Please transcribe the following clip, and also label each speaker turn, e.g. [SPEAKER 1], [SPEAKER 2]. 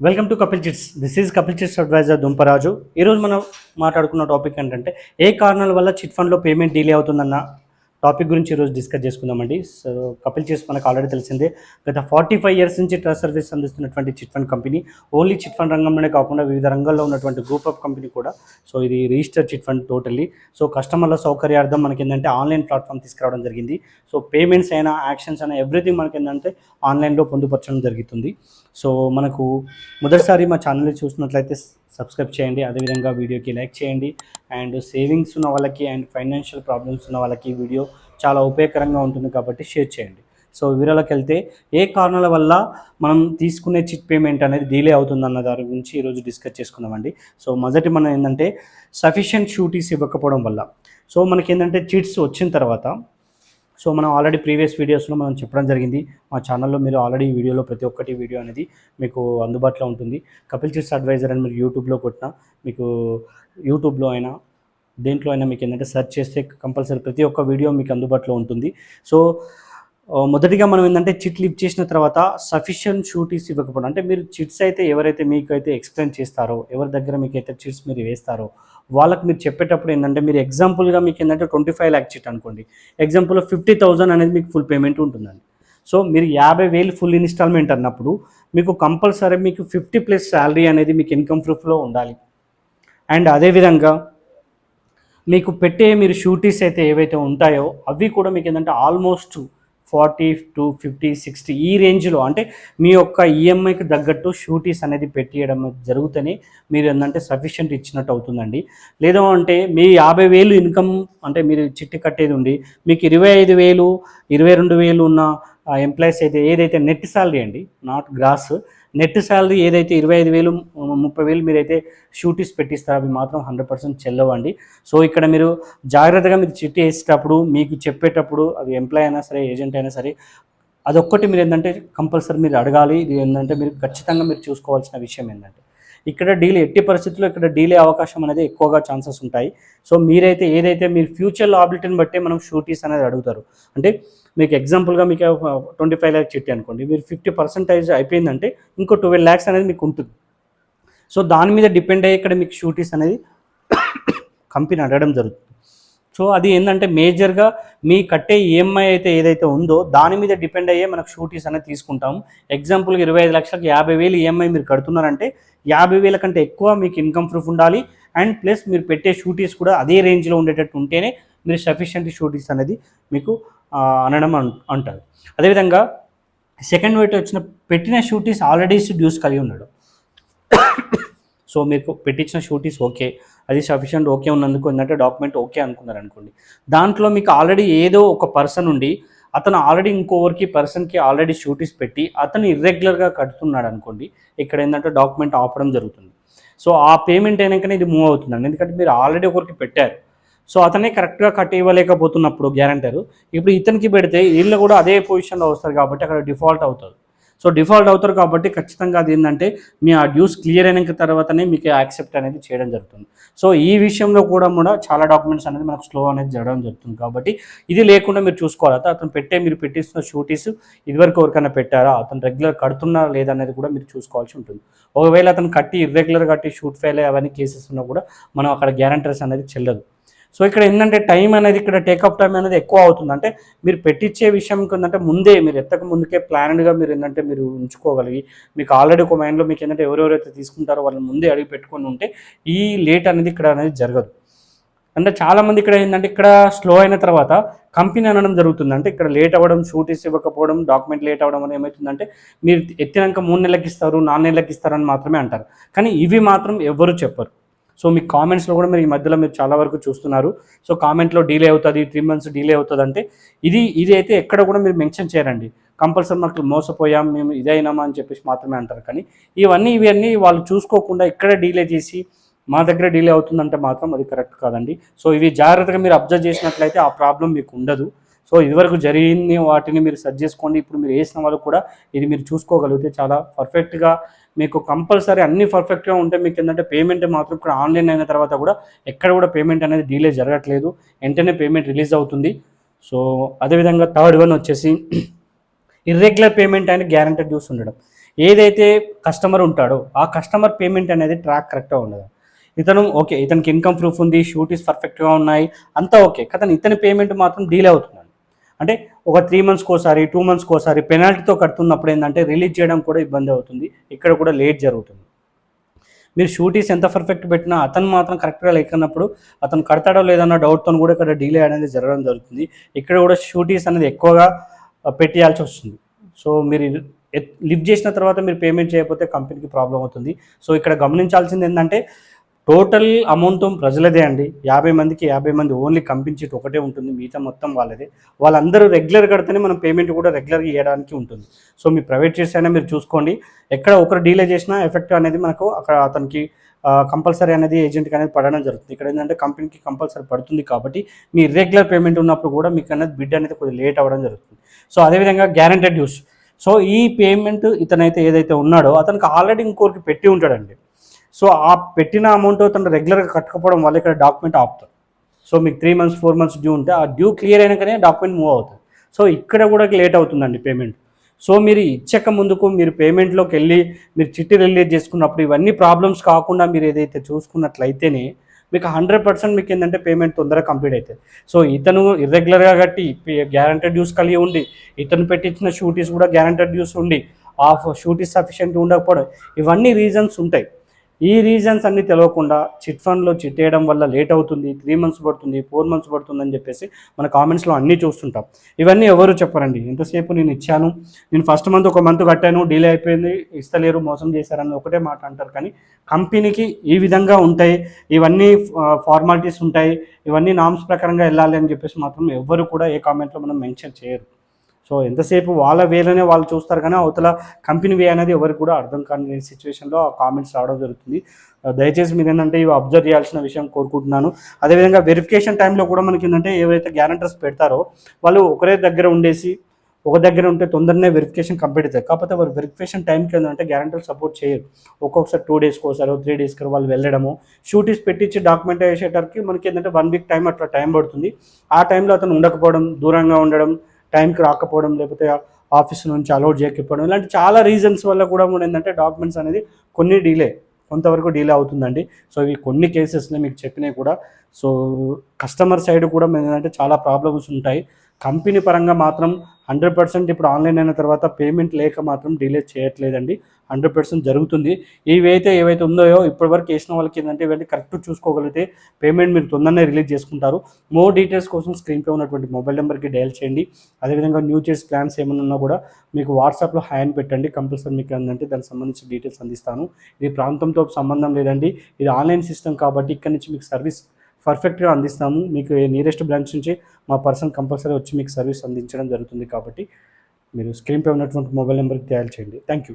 [SPEAKER 1] Welcome to Kapil Chits. This is Kapil Chits adviser Dumparaju. ఈరోజు మనం మాట్లాడుకున్న టాపిక్ ఏంటంటే ఏ కారణాల వల్ల చిట్ ఫండ్లో పేమెంట్ డిలే అవుతుందన్న టాపిక్ గురించి ఈరోజు డిస్కస్ చేసుకుందామండి. సో కపిల్ చిట్స్ మనకు ఆల్రెడీ తెలిసిందే, గత 45 ఇయర్స్ నుంచి ట్రస్ట్ సర్వీస్ అందిస్తున్నటువంటి chit fund company. Only chit fund రంగంలోనే కాకుండా వివిధ రంగాల్లో ఉన్నటువంటి గ్రూప్ ఆఫ్ కంపెనీ కూడా. సో ఇది register chit fund totally. So కస్టమర్ల సౌకర్యార్థం మనకి ఏంటంటే ఆన్లైన్ ప్లాట్ఫామ్ తీసుకురావడం జరిగింది. సో పేమెంట్స్ అయినా యాక్షన్స్ అయినా ఎవ్రీథింగ్ మనకి ఏంటంటే ఆన్లైన్లో పొందుపరచడం జరుగుతుంది. సో మనకు మొదటిసారి మా ఛానల్ని చూసినట్లయితే సబ్స్క్రైబ్ చేయండి, అదేవిధంగా వీడియోకి లైక్ చేయండి. అండ్ సేవింగ్స్ ఉన్న వాళ్ళకి అండ్ ఫైనాన్షియల్ ప్రాబ్లమ్స్ ఉన్న వాళ్ళకి వీడియో చాలా ఉపయోగకరంగా ఉంటుంది కాబట్టి షేర్ చేయండి. సో వివరాలకు వెళ్తే ఏ కారణాల వల్ల మనం తీసుకునే చిట్ పేమెంట్ అనేది డిలే అవుతుందన్న దాని గురించి ఈరోజు డిస్కస్ చేసుకుందామండి. సో మొదటి మనం ఏంటంటే సఫిషియెంట్ షూటీస్ ఇవ్వకపోవడం వల్ల. సో మనకి ఏంటంటే చిట్స్ వచ్చిన తర్వాత సో మనం ఆల్రెడీ ప్రీవియస్ వీడియోస్లో మనం చెప్పడం జరిగింది. మా ఛానల్లో మీరు ఆల్రెడీ వీడియోలో ప్రతి ఒక్కటి వీడియో అనేది మీకు అందుబాటులో ఉంటుంది. కపిల్ చిట్స్ అడ్వైజర్ అని మీరు యూట్యూబ్లో కొట్టినా, మీకు యూట్యూబ్లో అయినా దేంట్లో అయినా మీకు ఏంటంటే సెర్చ్ చేస్తే కంపల్సరీ ప్రతి ఒక్క వీడియో మీకు అందుబాటులో ఉంటుంది. సో మొదటిగా మనం ఏంటంటే చిట్ లిఫ్ట్ చేసిన తర్వాత సఫిషియెంట్ షూటీస్ ఇవ్వకపోవడం. అంటే మీరు చిట్స్ అయితే ఎవరైతే మీకైతే ఎక్స్ప్లెయిన్ చేస్తారో, ఎవరి దగ్గర మీకైతే చిట్స్ మీరు వేస్తారో వాళ్ళకి మీరు చెప్పేటప్పుడు ఏంటంటే మీరు ఎగ్జాంపుల్గా మీకు ఏంటంటే 25 lakh చిట్ అనుకోండి, ఎగ్జాంపుల్లో 50,000 అనేది మీకు ఫుల్ పేమెంట్ ఉంటుందండి. సో మీరు 50,000 ఫుల్ ఇన్స్టాల్మెంట్ అన్నప్పుడు మీకు కంపల్సరీ మీకు 50+ శాలరీ అనేది మీకు ఇన్కమ్ ప్రూఫ్లో ఉండాలి. అండ్ అదేవిధంగా మీకు పెట్టే మీరు షూటీస్ అయితే ఏవైతే ఉంటాయో అవి కూడా మీకు ఏంటంటే ఆల్మోస్ట్ 40 to 50, 60 ఈ రేంజ్లో, అంటే మీ యొక్క ఈఎంఐకి తగ్గట్టు షూటీస్ అనేది పెట్టియడం జరుగుతూనే మీరు ఏంటంటే సఫిషియెంట్ ఇచ్చినట్టు అవుతుందండి. లేదా అంటే మీ 50,000 ఇన్కమ్ అంటే మీరు చిట్టి కట్టేది ఉండి మీకు 25,000, 22,000 ఉన్న ఎంప్లాయీస్ అయితే ఏదైతే నెట్ శాలరీ అండి, నాట్ గ్రాస్, నెట్ శాలరీ ఏదైతే 25,000, 30,000 మీరైతే షూటీస్ పెట్టిస్తారో అవి మాత్రం 100% చెల్లవండి. సో ఇక్కడ మీరు జాగ్రత్తగా మీరు చిట్టి వేసేటప్పుడు మీకు చెప్పేటప్పుడు అది ఎంప్లాయ్ అయినా సరే, ఏజెంట్ అయినా సరే, అదొక్కటి మీరు ఏంటంటే కంపల్సరీ మీరు అడగాలి. ఇది ఏంటంటే మీరు ఖచ్చితంగా మీరు చూసుకోవాల్సిన విషయం ఏంటంటే ఇక్కడ డీలే ఎట్టి పరిస్థితుల్లో ఇక్కడ డీలే అవకాశం అనేది ఎక్కువగా ఛాన్సెస్ ఉంటాయి. సో మీరైతే ఏదైతే మీరు ఫ్యూచర్లో ఆబిలిటీని బట్టే మనం షూటీస్ అనేది అడుగుతారు. అంటే మీకు ఎగ్జాంపుల్గా మీకు 25 lakh చిట్టి అనుకోండి, మీరు 50% అయిపోయిందంటే ఇంకో 12 lakhs అనేది మీకు ఉంటుంది. సో దాని మీద డిపెండ్ అయ్యి ఇక్కడ మీకు షూటీస్ అనేది కంపెనీ అడగడం జరుగుతుంది. సో అది ఏంటంటే మేజర్గా మీ కట్టే ఈఎంఐ అయితే ఏదైతే ఉందో దాని మీద డిపెండ్ అయ్యే మనకు షూటీస్ అనేది తీసుకుంటాము. ఎగ్జాంపుల్గా 25 లక్షలకు 50,000 ఈఎంఐ మీరు కడుతున్నారంటే 50,000 కంటే ఎక్కువ మీకు ఇన్కమ్ ప్రూఫ్ ఉండాలి. అండ్ ప్లస్ మీరు పెట్టే షూటీస్ కూడా అదే రేంజ్లో ఉండేటట్టు ఉంటేనే మీరు సఫిషియెంట్ షూటీస్ అనేది మీకు అనడం అంటారు. అదేవిధంగా సెకండ్ వైట్ వచ్చిన పెట్టిన షూటీస్ ఆల్రెడీ డ్యూస్ కలిగి ఉన్నాడు. సో మీకు పెట్టించిన షూటీస్ ఓకే, అది సఫిషియెంట్ ఓకే ఉన్నందుకు ఏంటంటే డాక్యుమెంట్ ఓకే అనుకున్నారు అనుకోండి, దాంట్లో మీకు ఆల్రెడీ ఏదో ఒక పర్సన్ ఉండి అతను ఆల్రెడీ ఇంకోవరికి పర్సన్కి ఆల్రెడీ షూటీస్ పెట్టి అతను ఇర్రెగ్యులర్గా కడుతున్నాడు అనుకోండి, ఇక్కడ ఏంటంటే డాక్యుమెంట్ ఆపడం జరుగుతుంది. సో ఆ పేమెంట్ అయినాకనే ఇది మూవ్ అవుతుందండి, ఎందుకంటే మీరు ఆల్రెడీ ఒకరికి పెట్టారు. సో అతనే కరెక్ట్గా కట్ ఇవ్వలేకపోతున్నప్పుడు గ్యారంటర్ ఇప్పుడు ఇతనికి పెడితే వీళ్ళు కూడా అదే పొజిషన్లో వస్తారు కాబట్టి అక్కడ డిఫాల్ట్ అవుతుంది. సో డిఫాల్ట్ అవుతారు కాబట్టి ఖచ్చితంగా అది ఏంటంటే మీ ఆ డ్యూస్ క్లియర్ అయిన తర్వాతనే మీకు యాక్సెప్ట్ అనేది చేయడం జరుగుతుంది. సో ఈ విషయంలో కూడా చాలా డాక్యుమెంట్స్ అనేది మనకు స్లో అనేది జరగడం జరుగుతుంది. కాబట్టి ఇది లేకుండా మీరు చూసుకోవాలి, అతను మీరు పెట్టిస్తున్న షూటీస్ ఇదివరకు ఎవరికైనా పెట్టారా, అతను రెగ్యులర్ కడుతున్నారా లేదా అనేది కూడా మీరు చూసుకోవాల్సి ఉంటుంది. ఒకవేళ అతను కట్టి ఇర్రెగ్యులర్ కట్టి షూట్ ఫెయిల్ అవన్నీ కేసెస్ ఉన్నా కూడా మనం అక్కడ గ్యారంటర్స్ అనేది చెల్లదు. సో ఇక్కడ ఏంటంటే టైం అనేది ఇక్కడ టేకప్ టైం అనేది ఎక్కువ అవుతుంది. అంటే మీరు పెట్టించే విషయం ఏంటంటే ముందే మీరు ఎత్తక ముందుకే ప్లాన్డ్గా మీరు ఏంటంటే మీరు ఉంచుకోగలిగి మీకు ఆల్రెడీ ఒక మైండ్లో మీకు ఏంటంటే ఎవరెవరైతే తీసుకుంటారో వాళ్ళని ముందే అడిగి పెట్టుకొని ఉంటే ఈ లేట్ అనేది ఇక్కడ అనేది జరగదు. అంటే చాలామంది ఇక్కడ ఏంటంటే ఇక్కడ స్లో అయిన తర్వాత కంపెనీ అనడం జరుగుతుంది. అంటే ఇక్కడ లేట్ అవ్వడం, షూటీస్ ఇవ్వకపోవడం, డాక్యుమెంట్ లేట్ అవ్వడం అనేది ఏమవుతుందంటే మీరు ఎత్తినాక 3 నెలలకు ఇస్తారు, 4 నెలలకు ఇస్తారని మాత్రమే అంటారు. కానీ ఇవి మాత్రం ఎవ్వరు చెప్పరు. సో మీ కామెంట్స్లో కూడా మీరు ఈ మధ్యలో మీరు చాలా వరకు చూస్తున్నారు. సో కామెంట్లో డిలే అవుతుంది, 3 months డిలే అవుతుంది అంటే ఇది అయితే ఎక్కడ కూడా మీరు మెన్షన్ చేయరండి. కంపల్సరీ మాకు మోసపోయాం, మేము ఇదైనామా అని చెప్పేసి మాత్రమే అంటారు. కానీ ఇవన్నీ వాళ్ళు చూసుకోకుండా ఇక్కడ డిలే చేసి మా దగ్గర డిలే అవుతుందంటే మాత్రం అది కరెక్ట్ కాదండి. సో ఇవి జాగ్రత్తగా మీరు అబ్జర్వ్ చేసినట్లయితే ఆ ప్రాబ్లం మీకు ఉండదు. సో ఇదివరకు జరిగింది వాటిని మీరు సెర్చ్ చేసుకోండి. ఇప్పుడు మీరు వేసిన వాళ్ళు కూడా ఇది మీరు చూసుకోగలిగితే చాలా పర్ఫెక్ట్గా మీకు కంపల్సరీ అన్నీ పర్ఫెక్ట్గా ఉంటే మీకు ఏంటంటే పేమెంట్ మాత్రం ఇక్కడ ఆన్లైన్ అయిన తర్వాత కూడా ఎక్కడ కూడా పేమెంట్ అనేది డిలే జరగట్లేదు, వెంటనే పేమెంట్ రిలీజ్ అవుతుంది. సో అదేవిధంగా థర్డ్ వన్ వచ్చేసి irregular payment and guarantee dues ఉండడం. ఏదైతే కస్టమర్ ఉంటాడో ఆ కస్టమర్ పేమెంట్ అనేది ట్రాక్ కరెక్ట్గా ఉండదు. ఇతను ఓకే, ఇతనికి ఇన్కమ్ ప్రూఫ్ ఉంది, షూటీస్ పర్ఫెక్ట్గా ఉన్నాయి, అంతా ఓకే, కానీ ఇతని పేమెంట్ మాత్రం డీలే అవుతుంది. అంటే ఒక 3 మంత్స్కి ఒకసారి, 2 మంత్స్కి ఒకసారి పెనాల్టీతో కడుతున్నప్పుడు ఏంటంటే రిలీజ్ చేయడం కూడా ఇబ్బంది అవుతుంది, ఇక్కడ కూడా లేట్ జరుగుతుంది. మీరు షూటీస్ ఎంత పర్ఫెక్ట్ పెట్టినా అతను మాత్రం కరెక్ట్గా లేకున్నప్పుడు అతను కడతాడో లేదన్న డౌట్తో కూడా ఇక్కడ డిలే అనేది జరగడం జరుగుతుంది. ఇక్కడ కూడా షూటీస్ అనేది ఎక్కువగా పెట్టేయాల్సి వస్తుంది. సో మీరు లిఫ్ట్ చేసిన తర్వాత మీరు పేమెంట్ చేయకపోతే కంపెనీకి ప్రాబ్లం అవుతుంది. సో ఇక్కడ గమనించాల్సింది ఏంటంటే టోటల్ అమౌంట్ ప్రజలదే అండి. 50 మందికి 50 మంది ఓన్లీ కంపెనీ చీట్ ఒకటే ఉంటుంది, మిగతా మొత్తం వాళ్ళదే. వాళ్ళందరూ రెగ్యులర్ కడితేనే మనం పేమెంట్ కూడా రెగ్యులర్గా ఇవ్వడానికి ఉంటుంది. సో మీ ప్రైవేట్ చేసి అయినా మీరు చూసుకోండి, ఎక్కడ ఒకరు డీలే చేసినా ఎఫెక్ట్ అనేది మనకు అక్కడ అతనికి కంపల్సరీ అనేది ఏజెంట్కి అనేది పడడం జరుగుతుంది. ఇక్కడ ఏంటంటే కంపెనీకి కంపల్సరీ పడుతుంది కాబట్టి మీ ఇర్రెగ్యులర్ పేమెంట్ ఉన్నప్పుడు కూడా మీకు అనేది బిడ్ అనేది కొద్దిగా లేట్ అవ్వడం జరుగుతుంది. సో అదేవిధంగా గ్యారెంటెడ్ డ్యూస్. సో ఈ పేమెంట్ ఇతనైతే ఏదైతే ఉన్నాడో అతనికి ఆల్రెడీ ఇంకోరికి పెట్టి ఉంటాడండి. సో ఆ పెట్టిన అమౌంట్ తను రెగ్యులర్గా కట్టకపోవడం వల్ల ఇక్కడ డాక్యుమెంట్ ఆపుతారు. సో మీకు 3 మంత్స్ 4 మంత్స్ డ్యూ ఉంటే ఆ డ్యూ క్లియర్ అయినాకనే డాక్యుమెంట్ మూవ్ అవుతుంది. సో ఇక్కడ కూడా లేట్ అవుతుందండి పేమెంట్. సో మీరు ఇచ్చక ముందుకు మీరు పేమెంట్లోకి వెళ్ళి మీరు చిట్టి రిలీజ్ చేసుకున్నప్పుడు ఇవన్నీ ప్రాబ్లమ్స్ కాకుండా మీరు ఏదైతే చూసుకున్నట్లయితేనే మీకు 100% మీకు ఏంటంటే పేమెంట్ తొందరగా కంప్లీట్ అవుతుంది. సో ఇతను ఇర్రెగ్యులర్గా కట్టి గ్యారంటెడ్ డ్యూస్ కలిగి ఉండి, ఇతను పెట్టించిన షూటీస్ కూడా గ్యారంటెడ్ డ్యూస్ ఉండి, ఆ షూటీస్ సఫిషియెంట్ ఉండకపోవడం, ఇవన్నీ రీజన్స్ ఉంటాయి. ఈ రీజన్స్ అన్నీ తెలియకుండా చిట్ ఫండ్లో చిట్ వేయడం వల్ల లేట్ అవుతుంది, 3 మంత్స్ పడుతుంది, 4 మంత్స్ పడుతుంది అని చెప్పేసి మన కామెంట్స్లో అన్నీ చూస్తుంటాం. ఇవన్నీ ఎవరు చెప్పరండి. ఎంతసేపు నేను ఇచ్చాను, నేను ఫస్ట్ మంత్ 1 మంత్ కట్టాను, డిలే అయిపోయింది, ఇస్తలేరు, మోసం చేశారని ఒకటే మాట అంటారు. కానీ కంపెనీకి ఈ విధంగా ఉంటాయి, ఇవన్నీ ఫార్మాలిటీస్ ఉంటాయి, ఇవన్నీ నామ్స్ ప్రకారంగా వెళ్ళాలి అని చెప్పేసి మాత్రం ఎవ్వరు కూడా ఏ కామెంట్లో మనం మెన్షన్ చేయరు. సో ఎంతసేపు వాళ్ళ వేలోనే వాళ్ళు చూస్తారు, కానీ అవతల కంపెనీ వే అనేది ఎవరికి కూడా అర్థం కాని సిచ్యువేషన్లో ఆ కామెంట్స్ రావడం జరుగుతుంది. దయచేసి మీరు ఏంటంటే ఇవి అబ్జర్వ్ చేయాల్సిన విషయం కోరుకుంటున్నాను. అదేవిధంగా వెరిఫికేషన్ టైంలో కూడా మనకి ఏంటంటే ఎవరైతే గ్యారంటర్స్ పెడతారో వాళ్ళు ఒకరే దగ్గర ఉండేసి ఒక దగ్గర ఉంటే తొందరనే వెరిఫికేషన్ కంప్లీట్ అవుతుంది. కాకపోతే వారు వెరిఫికేషన్ టైంకి ఏంటంటే గ్యారంటర్ సపోర్ట్ చేయరు. ఒక్కొక్కసారి 2 డేస్కి ఒకసారి 3 డేస్కి వాళ్ళు వెళ్ళడము, షూటీస్ పెట్టించి డాక్యుమెంట్ వేసేటరికి మనకి ఏంటంటే 1 వీక్ టైం అట్లా టైం పడుతుంది. ఆ టైంలో అతను ఉండకపోవడం, దూరంగా ఉండడం, టైంకి రాకపోవడం, లేకపోతే ఆఫీస్ నుంచి అలౌట్ చేయకపోవడం, ఇలాంటి చాలా రీజన్స్ వల్ల కూడా ఏంటంటే డాక్యుమెంట్స్ అనేది కొంతవరకు డిలే అవుతుందండి. సో ఇవి కొన్ని కేసెస్ని మీకు చెప్పినవి కూడా. సో కస్టమర్ సైడ్ కూడా ఏంటంటే చాలా ప్రాబ్లమ్స్ ఉంటాయి. కంపెనీ పరంగా మాత్రం 100% ఇప్పుడు ఆన్లైన్ అయిన తర్వాత పేమెంట్ లేక మాత్రం డిలే చేయట్లేదండి, 100% జరుగుతుంది. ఏవైతే ఉందో ఇప్పటివరకు వేసిన వాళ్ళకి ఏంటంటే ఇవన్నీ కరెక్ట్ చూసుకోగలిగితే పేమెంట్ మీరు తొందరనే రిలీజ్ చేసుకుంటారు. మోర్ డీటెయిల్స్ కోసం స్క్రీన్పై ఉన్నటువంటి మొబైల్ నెంబర్కి డయల్ చేయండి. అదేవిధంగా న్యూ చేస్ ప్లాన్స్ ఏమైనా ఉన్నా కూడా మీకు వాట్సాప్లో హాయ్ అని పెట్టండి, కంపల్సరీ మీకు ఏంటంటే దానికి సంబంధించిన డీటెయిల్స్ అందిస్తాను. ఇది ప్రాంతంతో సంబంధం లేదండి, ఇది ఆన్లైన్ సిస్టమ్ కాబట్టి ఇక్కడ నుంచి మీకు సర్వీస్ పర్ఫెక్ట్గా అందిస్తాము. మీకు నియరెస్ట్ బ్రాంచ్ నుంచి మా పర్సన్ కంపల్సరీ వచ్చి మీకు సర్వీస్ అందించడం జరుగుతుంది. కాబట్టి మీరు స్క్రీన్పై ఉన్నటువంటి మొబైల్ నెంబర్కి డయల్ చేయండి. Thank you.